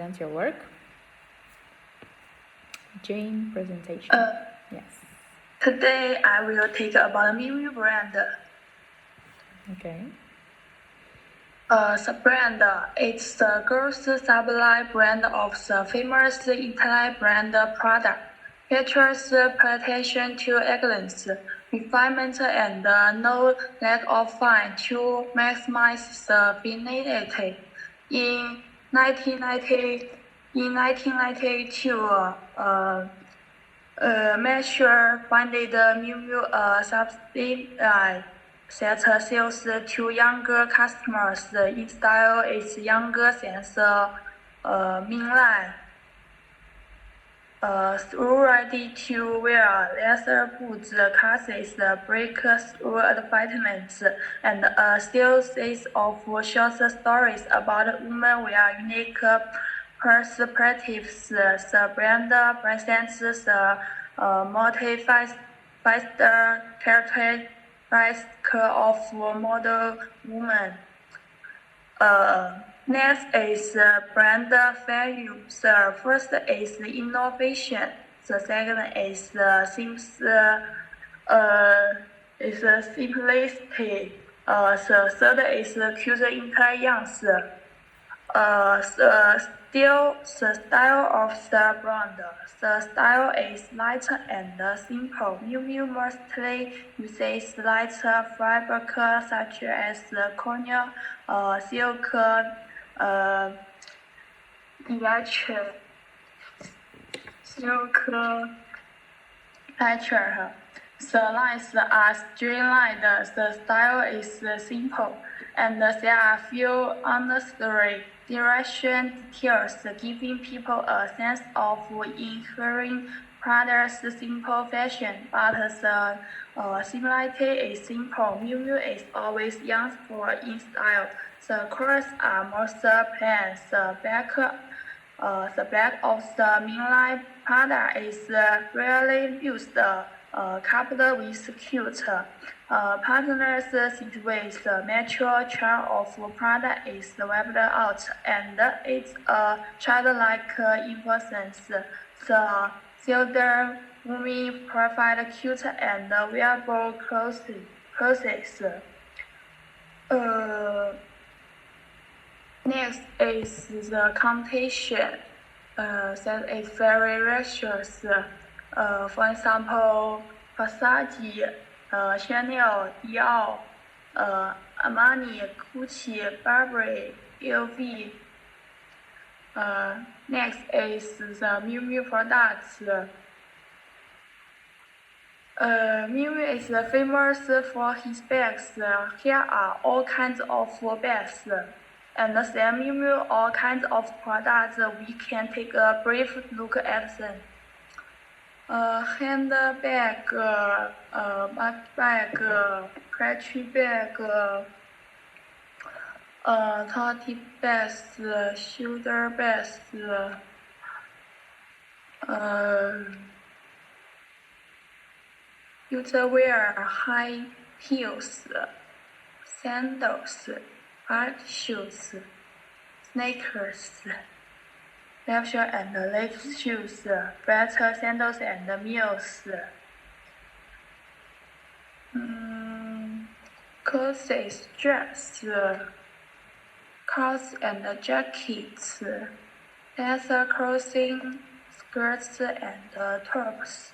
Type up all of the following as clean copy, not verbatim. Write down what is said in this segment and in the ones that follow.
present your work. Jane, presentation. Yes. Today I will take about Miu Miu brand. Okay. The brand it's the girls' sub-line brand of the famous Italy brand product. Features pretension to excellence, refinement, and no lack of fun to maximize the finality. In 1992, Measure funded Miu Miu subsidy set sales to younger customers in style is younger since Minglan. Ready to wear leather boots, classes, breakthrough advertisements, and a series of short stories about women with unique perspectives. The brand presents the multifaceted characteristic of model women. Next is brand value. The first is innovation. The second is simplicity. The third is user experience. Still the style of the brand. The style is light and simple. Miu Miu mostly uses light fabric such as cornea, silk, leather. The lines are streamlined. The style is simple, and there are few unnecessary direction details, giving people a sense of inherent product's simple fashion. But the similarity is simple. Miu Miu is always youthful in style. The colors are most plain. The back of the mainline product is rarely used, coupled with cute partners with the natural charm of product is wiped out, and it's a childlike innocence. The silver women provide cute and wearable clothes. Next is the competition. That is very righteous. For example, Versace, Chanel, Dior, Armani, Gucci, Burberry, LV. Next is the Miu Miu products. Miu Miu is famous for his bags. Here are all kinds of bags. And the Miu Miu all kinds of products. We can take a brief look at them. Handbag, backpack, clutch bag, tote bags, shoulder bags, outerwear, high heels, sandals, art shoes, sneakers, leather and lace shoes, flat sandals and mules, corsets, dress, coats and jackets, leather clothing, skirts and tops,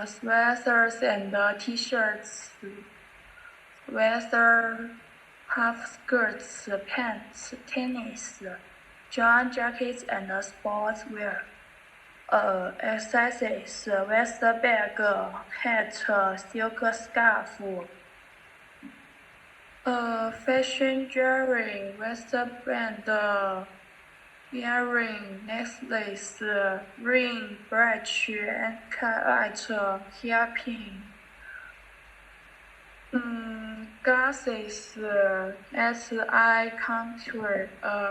sweaters and t-shirts, sweater, half skirts, pants, tennis, jean jackets and sportswear, accessories, vest bag, hat, silk scarf, fashion jewelry, wristband, earring, necklace, ring, brooch, anklet, hairpin. Glasses, eye contour,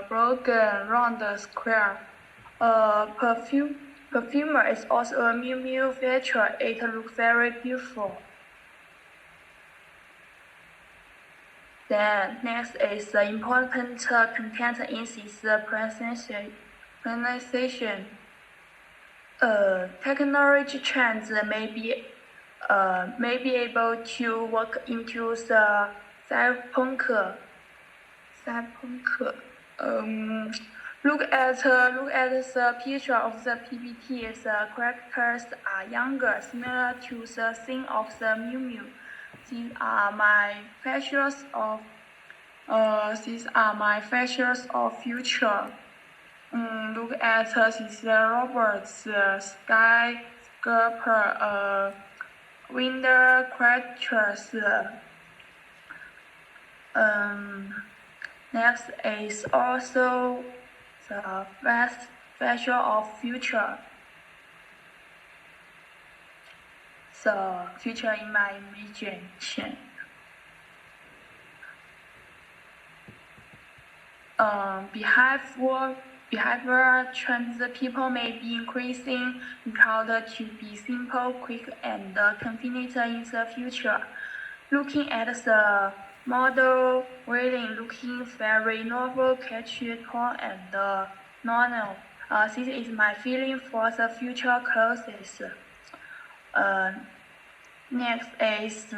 broken round square. Perfumer is also a Miu Miu feature. It looks very beautiful. Then next is the important content in this pronunciation. Technology trends may be able to work into the cyberpunk. Look at the picture of the PPT. The characters are younger, similar to the scene of the Miu Miu. These are my fashions of future. Look at this robots, skyscraper, window creatures. Next is also the fashion of future. The future in my imagination. Behavior trends, people may be increasing in order to be simple, quick, and convenient in the future. Looking at the model, really looking very novel, catchy, tall, and normal. This is my feeling for the future clothes. Next is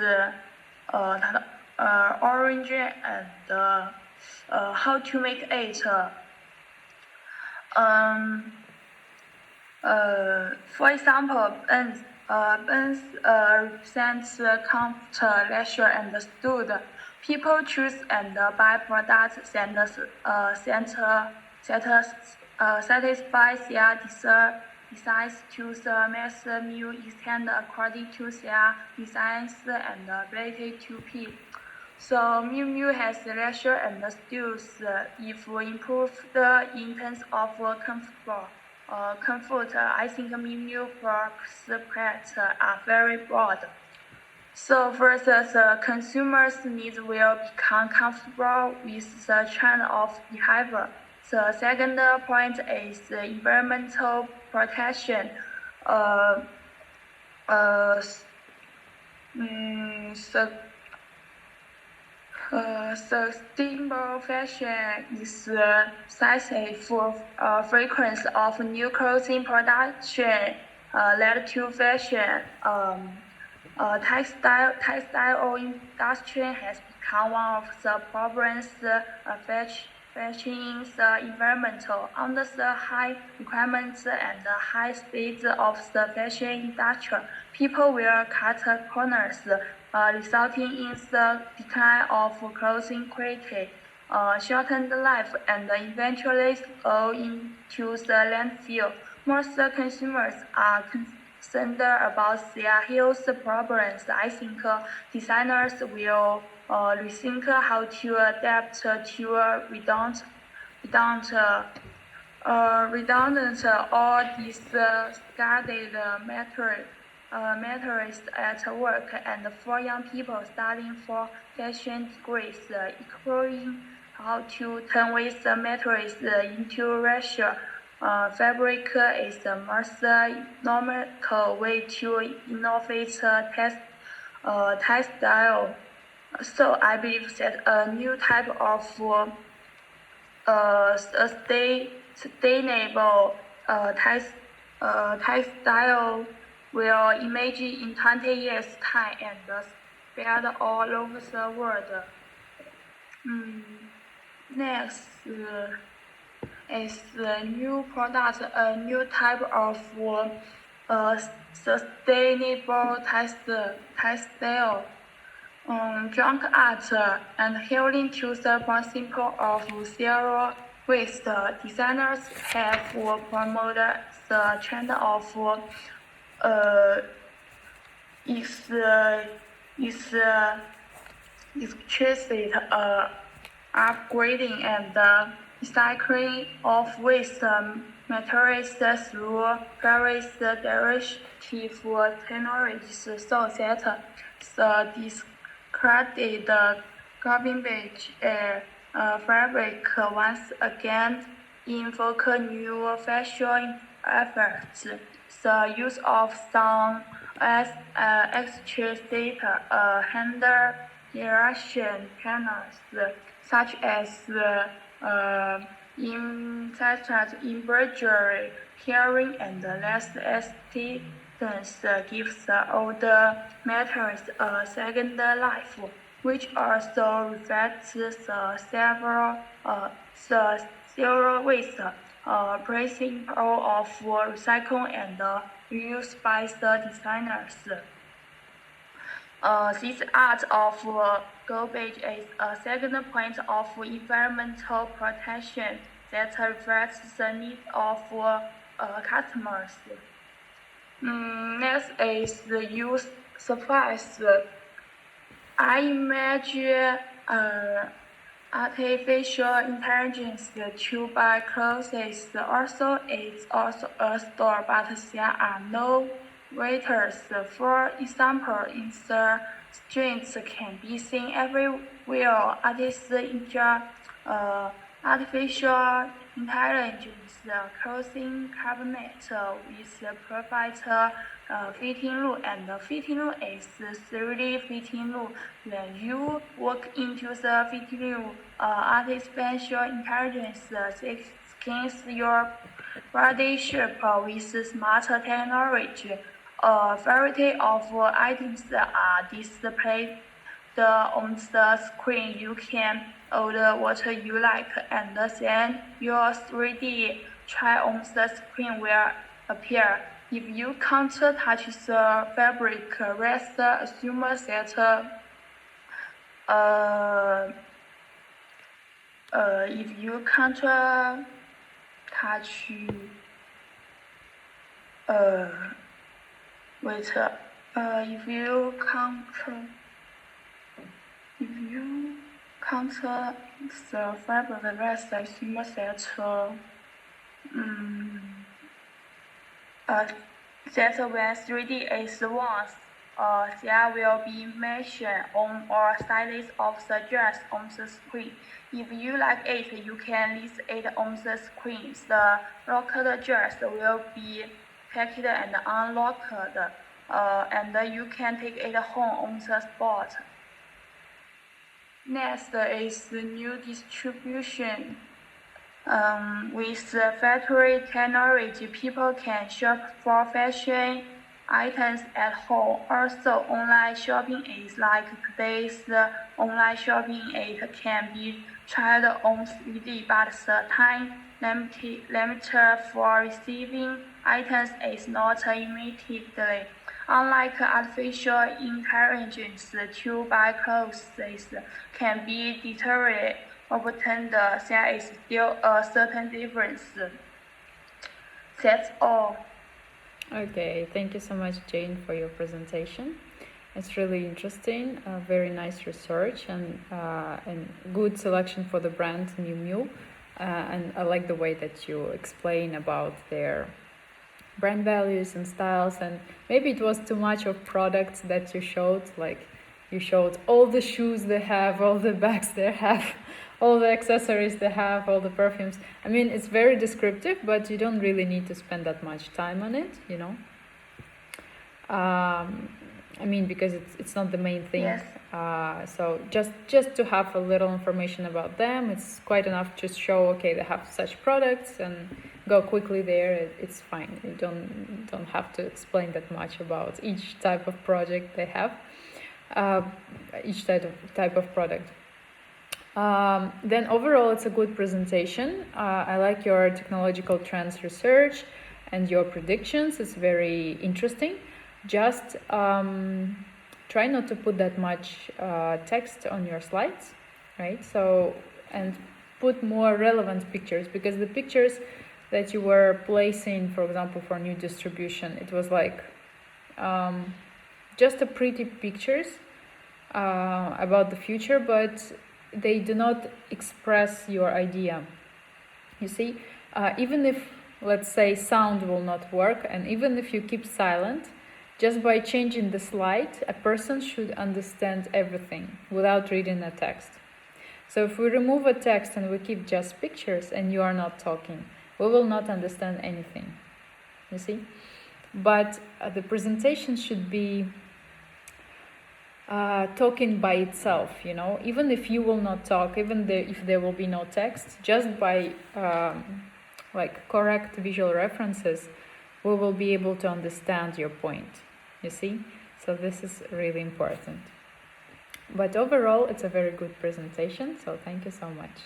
orange and how to make it. For example, Benz represents comfort, leisure, and speed. People choose and buy products that satisfy their desires to the maximum extent according to their designs and ability to pay. So Miu Miu has leisure and skills if improved in terms of comfort. I think Miu Miu prospects are very broad. So first, the consumers' needs will become comfortable with the trend of behavior. The second point is the environmental protection. Sustainable fashion is decisive for frequency of new clothing production led to fashion. Textile industry has become one of the problems affecting the environment. Under the high requirements and the high speed of the fashion industry, people will cut corners, resulting in the decline of clothing quality, shortened life, and eventually go into the landfill. Most consumers are concerned about their health problems. I think designers will rethink how to adapt to redundant or discarded materials at work, and for young people studying for fashion degrees, exploring how to turn waste materials into rational fabric is the most economical way to innovate textile. So I believe that a new type of sustainable textile will emerge in 20 years' time and spread all over the world. Next is the new product, a new type of sustainable textile. Junk art and healing to the principle of zero waste. Designers have promoted the trend of explicit upgrading and recycling of waste materials through various derivative technologies, so that the discarded garbage fabric once again invoke new fashion efforts. The use of some extra direction panels, such as embroidery, hearing, and less assistance gives the older methods a second life, which also reflects the zero waste principle of recycle and reuse by the designers. This art of garbage is a second point of environmental protection that reflects the needs of customers. Next is the use surface. I imagine artificial intelligence to buy clothes. It's also a store, but there are no waiters. For example, in the streets can be seen everywhere. Artificial intelligence clothing cabinet with perfect fitting room, and the fitting room is 3D fitting room. When you walk into the fitting room, artificial intelligence scans your body shape with smart technology. A variety of items are displayed on the screen. You can order what you like, and then your 3D try on the screen will appear. If you can't touch the fabric, rest assume that if you can't touch if you can't the fabric, rest assume that that when 3D is once, there will be mention on all sides of the dress on the screen. If you like it, you can list it on the screen. The locked dress will be packed and unlocked, and you can take it home on the spot. Next is the new distribution. With the factory technology, people can shop for fashion items at home. Also, online shopping is like today's online shopping. It can be tried on 3D, but the time limit for receiving items is not immediately. Unlike artificial intelligence, to buy clothes can be deterred. Obtained, there is still a certain difference. That's all. Okay, thank you so much, Jane, for your presentation. It's really interesting, very nice research, and good selection for the brand Miu Miu. And I like the way that you explain about their brand values and styles, and maybe it was too much of products that you showed, like you showed all the shoes they have, all the bags they have, all the accessories they have, all the perfumes. I mean, it's very descriptive, but you don't really need to spend that much time on it, you know. I mean, because it's not the main thing. Yes. So just to have a little information about them, it's quite enough. Just show, okay, they have such products, and go quickly there. It's fine. You don't have to explain that much about each type of project they have, each type of product. Then overall, it's a good presentation. I like your technological trends research and your predictions. It's very interesting. Just try not to put that much text on your slides, right? So, and put more relevant pictures, because the pictures that you were placing, for example, for new distribution, it was like just a pretty pictures about the future, but they do not express your idea. You see, even if, let's say, sound will not work, and even if you keep silent, just by changing the slide, a person should understand everything without reading a text. So if we remove a text and we keep just pictures and you are not talking, we will not understand anything. You see? But the presentation should be talking by itself, you know, even if you will not talk, if there will be no text, just by like correct visual references, we will be able to understand your point, you see? So this is really important. But overall, it's a very good presentation, so thank you so much.